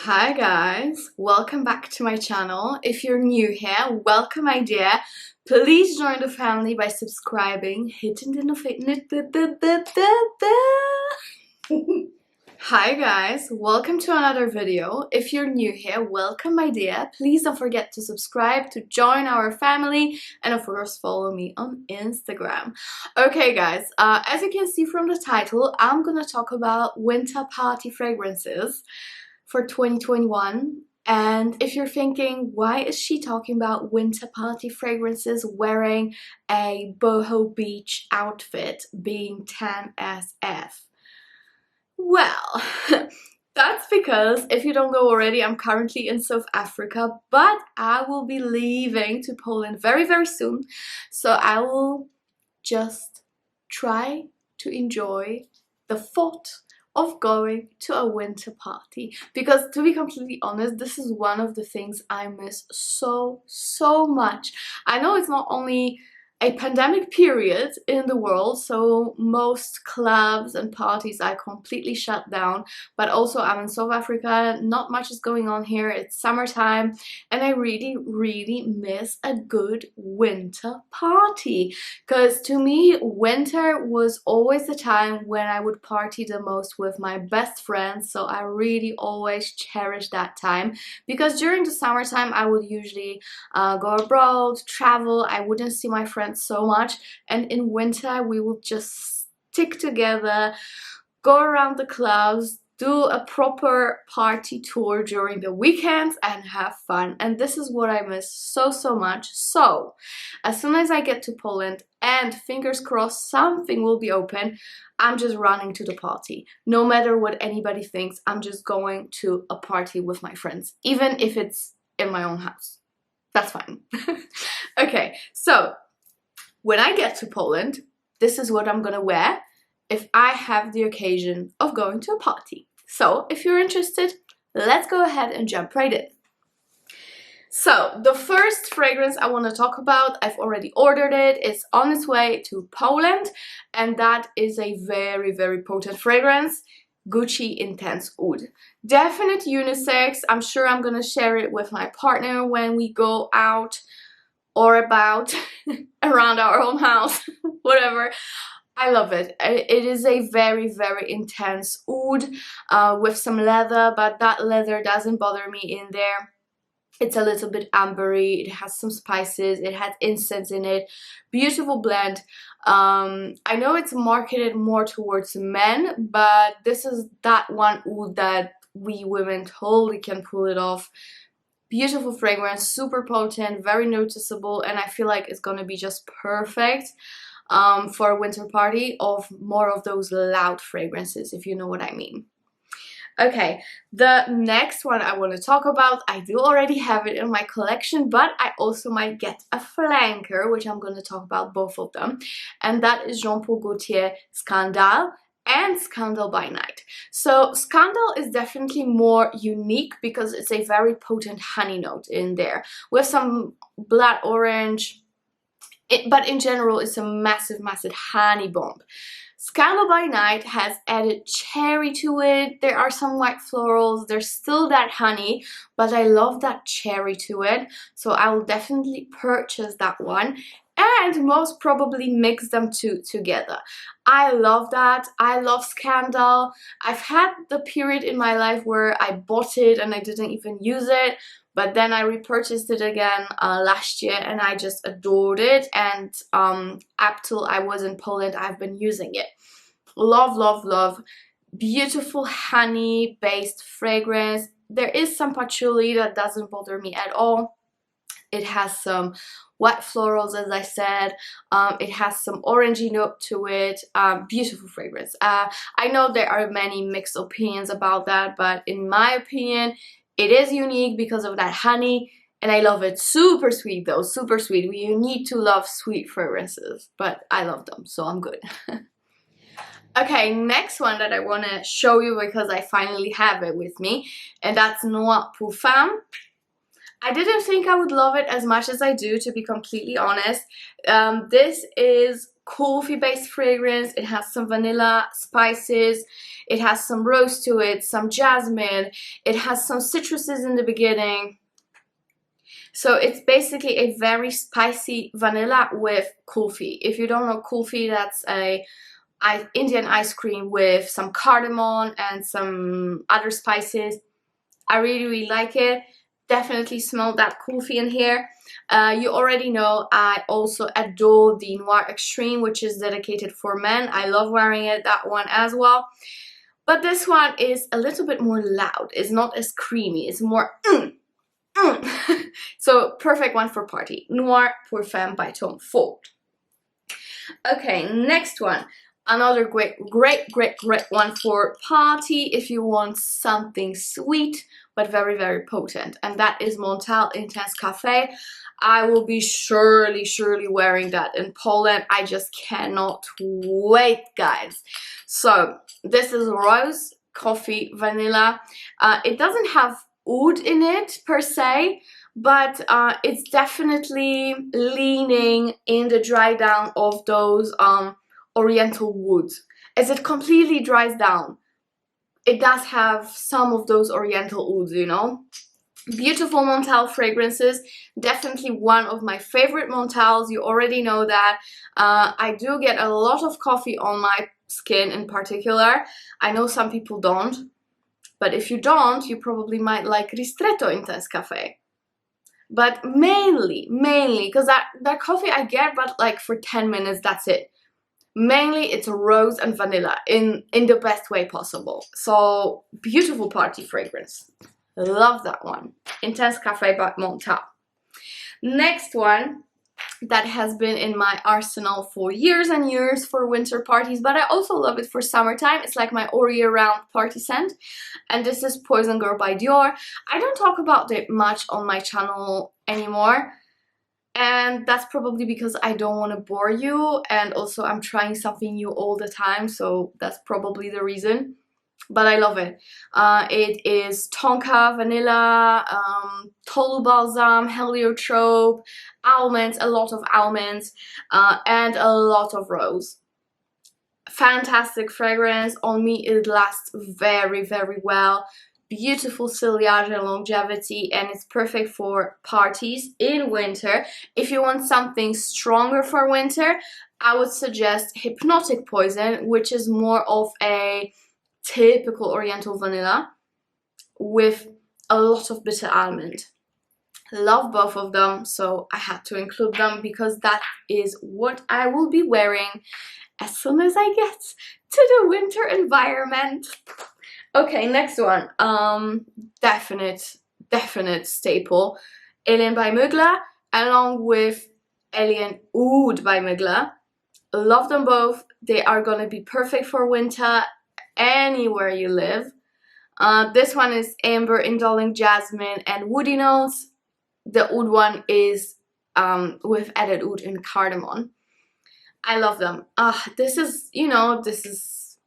Hi guys, welcome back to my channel. If you're new here, welcome my dear. Please join the family by subscribing, hitting the notification. Hi guys, welcome to another video. If you're new here, welcome my dear. Please don't forget to subscribe, to join our family, and of course follow me on Instagram. Okay guys, as you can see from the title, I'm gonna talk about winter party fragrances for 2021. And if you're thinking, why is she talking about winter party fragrances wearing a boho beach outfit being tan as F? Well, that's because if you don't know already, I'm currently in South Africa, but I will be leaving to Poland very soon. So I will just try to enjoy the thought of going to a winter party, because to be completely honest, this is one of the things I miss so much. I know it's not only a pandemic period in the world, so most clubs and parties are completely shut down, but also I'm in South Africa, not much is going on here, it's summertime, and I really miss a good winter party, because to me winter was always the time when I would party the most with my best friends. So I really always cherish that time, because during the summertime I would usually go abroad, travel, I wouldn't see my friends so much, and in winter we will just stick together, go around the clubs, do a proper party tour during the weekends and have fun. And this is what I miss so much. So as soon as I get to Poland, and fingers crossed something will be open, I'm just running to the party. No matter what anybody thinks, I'm just going to a party with my friends, even if it's in my own house. That's fine. Okay, so when I get to Poland, this is what I'm gonna wear if I have the occasion of going to a party. So if you're interested, let's go ahead and jump right in. So the first fragrance I want to talk about, I've already ordered it, it's on its way to Poland, and that is a very potent fragrance, Gucci Intense Oud. Definite unisex. I'm sure I'm gonna share it with my partner when we go out or about around our own house, whatever. I love it. It is a very intense oud with some leather, but that leather doesn't bother me in there. It's a little bit ambery, it has some spices, it has incense in it. Beautiful blend. I know it's marketed more towards men, but this is that one oud that we women totally can pull it off. Beautiful fragrance, super potent, very noticeable, and I feel like it's gonna be just perfect for a winter party of more of those loud fragrances, if you know what I mean. Okay, the next one I want to talk about, I do already have it in my collection, but I also might get a flanker, which I'm going to talk about both of them, and that is Jean-Paul Gaultier Scandal and Scandal by Night. So Scandal is definitely more unique because it's a very potent honey note in there with some blood orange, but in general it's a massive honey bomb. Scandal by Night has added cherry to it, there are some white florals, there's still that honey, but I love that cherry to it, so I will definitely purchase that one and most probably mix them two together. I love that. I love Scandal. I've had the period in my life where I bought it and I didn't even use it, but then I repurchased it again last year and I just adored it, and up till I was in Poland I've been using it. Love. Beautiful honey based fragrance. There is some patchouli that doesn't bother me at all. It has some white florals, as I said. It has some orangey note to it. Beautiful fragrance. I know there are many mixed opinions about that, but in my opinion it is unique because of that honey, and I love it. Super sweet though, super sweet. You need to love sweet fragrances, but I love them, so I'm good. Okay, next one that I want to show you because I finally have it with me, and that's Noir pour Femme. I didn't think I would love it as much as I do, to be completely honest. This is coffee based fragrance. It has some vanilla spices, it has some rose to it, some jasmine, it has some citruses in the beginning. So it's basically a very spicy vanilla with kulfi. If you don't know kulfi, that's a Indian ice cream with some cardamom and some other spices. I really like it. Definitely smell that kulfi in here. You already know I also adore the Noir Extreme, which is dedicated for men. I love wearing it, that one as well. But this one is a little bit more loud. It's not as creamy. It's more So perfect one for party. Noir pour Femme by Tom Ford. Okay, next one. Another great one for party if you want something sweet but very potent, and that is Montal Intense Cafe. I will be surely wearing that in Poland. I just cannot wait, guys. So this is rose, coffee, vanilla. It doesn't have oud in it per se, but it's definitely leaning in the dry down of those oriental woods. As it completely dries down, it does have some of those oriental ouds, you know. Beautiful Montal fragrances. Definitely one of my favorite Montals. You already know that. I do get a lot of coffee on my skin in particular. I know some people don't, but if you don't, you probably might like Ristretto Intense Cafe. But mainly, because that coffee I get, but like for 10 minutes, that's it. Mainly it's rose and vanilla in the best way possible. So beautiful party fragrance. Love that one. Intense Cafe by Montal. Next one that has been in my arsenal for years and years for winter parties, but I also love it for summertime. It's like my all year round party scent, and this is Poison Girl by Dior. I don't talk about it much on my channel anymore, and that's probably because I don't want to bore you, and also I'm trying something new all the time, so that's probably the reason. But I love it. It is tonka, vanilla, tolu balsam, heliotrope, almonds, a lot of almonds, and a lot of rose. Fantastic fragrance. On me it lasts very well. Beautiful ciliage and longevity, and it's perfect for parties in winter. If you want something stronger for winter, I would suggest Hypnotic Poison, which is more of a typical oriental vanilla with a lot of bitter almond. Love both of them, so I had to include them because that is what I will be wearing as soon as I get to the winter environment. Okay, next one. Definite staple. Elie by Mugler, along with Elie and Oud by Mugler. Love them both. They are gonna be perfect for winter anywhere you live. This one is amber, indulging jasmine, and woody notes. The oud one is with added oud and cardamom. I love them. This is, you know, this is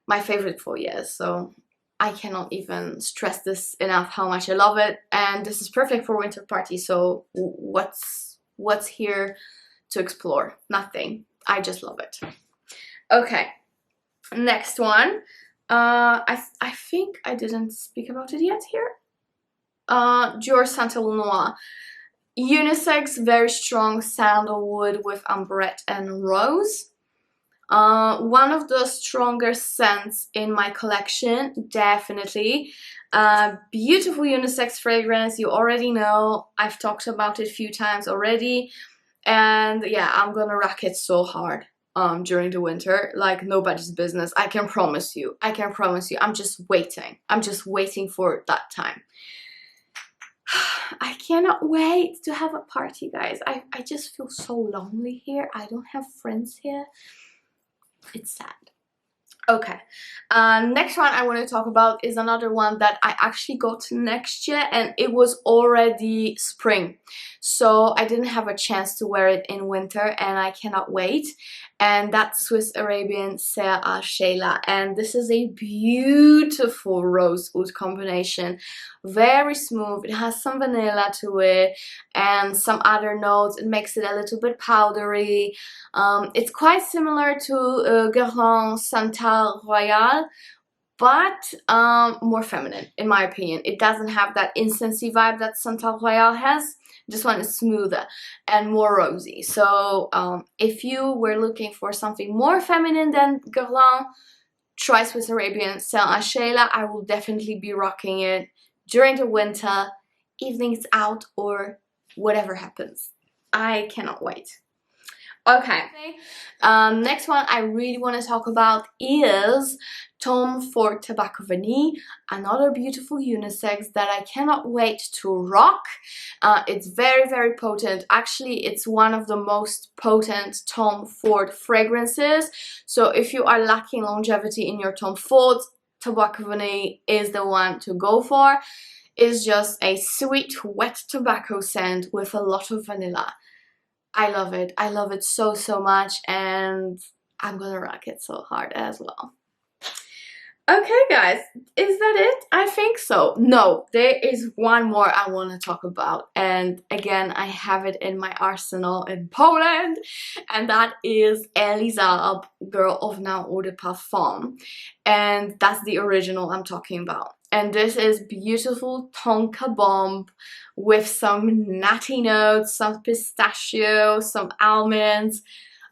my favorite for years, so I cannot even stress this enough how much I love it. And this is perfect for winter parties, so what's here to explore? Nothing. I just love it. Okay. Next one, I think I didn't speak about it yet here. Dior Santal Noir. Unisex, very strong sandalwood with amberette and rose. One of the stronger scents in my collection, definitely. Beautiful unisex fragrance, you already know. I've talked about it a few times already. And yeah, I'm gonna rock it so hard during the winter, like nobody's business. I can promise you. I'm just waiting for that time. I cannot wait to have a party, guys. I just feel so lonely here. I don't have friends here. It's sad. Okay, next one I want to talk about is another one that I actually got next year, and it was already spring, so I didn't have a chance to wear it in winter, and I cannot wait. and that's Swiss Arabian Sehr, Sheila, and this is a beautiful rose oud combination, very smooth. It has some vanilla to it and some other notes. It makes it a little bit powdery. It's quite similar to Guerlain's Santal Royal, but more feminine in my opinion. It doesn't have that incense vibe that Santal Royal has. This one is smoother and more rosy. So if you were looking for something more feminine than Guerlain, try Swiss Arabian Sehr, Sheila. I will definitely be rocking it during the winter, evenings out, or whatever happens. I cannot wait. Okay, next one I really want to talk about is Tom Ford Tobacco Veneer, another beautiful unisex that I cannot wait to rock. It's very, very potent. Actually, it's one of the most potent Tom Ford fragrances. So if you are lacking longevity in your Tom Ford, Tobacco Veneer is the one to go for. It's just a sweet, wet tobacco scent with a lot of vanilla. I love it. I love it so, so much, and I'm gonna rock it so hard as well. Okay guys, is that it? I think so. No, there is one more I want to talk about, and again I have it in my arsenal in Poland, and that is Elie Saab, Girl of Now Eau de Parfum, and that's the original I'm talking about. And this is beautiful tonka bomb with some nutty notes, some pistachio, some almonds.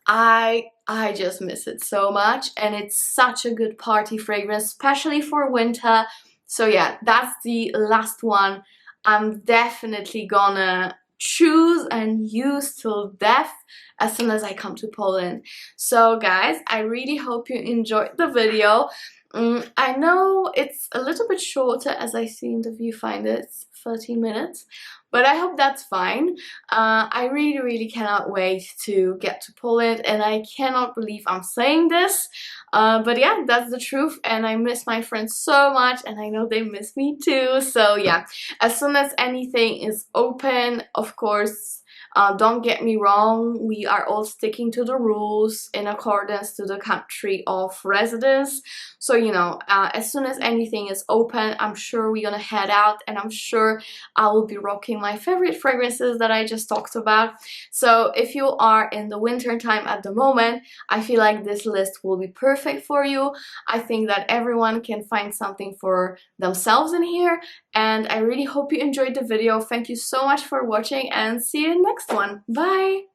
I just miss it so much, and it's such a good party fragrance, especially for winter. So yeah, that's the last one I'm definitely gonna choose and use till death as soon as I come to Poland. So guys, I really hope you enjoyed the video. I know it's a little bit shorter, as I see in the viewfinder, it's 13 minutes, but I hope that's fine. I really cannot wait to get to Poland, and I cannot believe I'm saying this, but yeah, that's the truth, and I miss my friends so much, and I know they miss me too. So yeah, as soon as anything is open, of course, don't get me wrong, we are all sticking to the rules in accordance to the country of residence. So, you know, as soon as anything is open, I'm sure we're gonna head out, and I'm sure I will be rocking my favorite fragrances that I just talked about. So if you are in the winter time at the moment, I feel like this list will be perfect for you. I think that everyone can find something for themselves in here, and I really hope you enjoyed the video. Thank you so much for watching, and see you in the next one. Bye!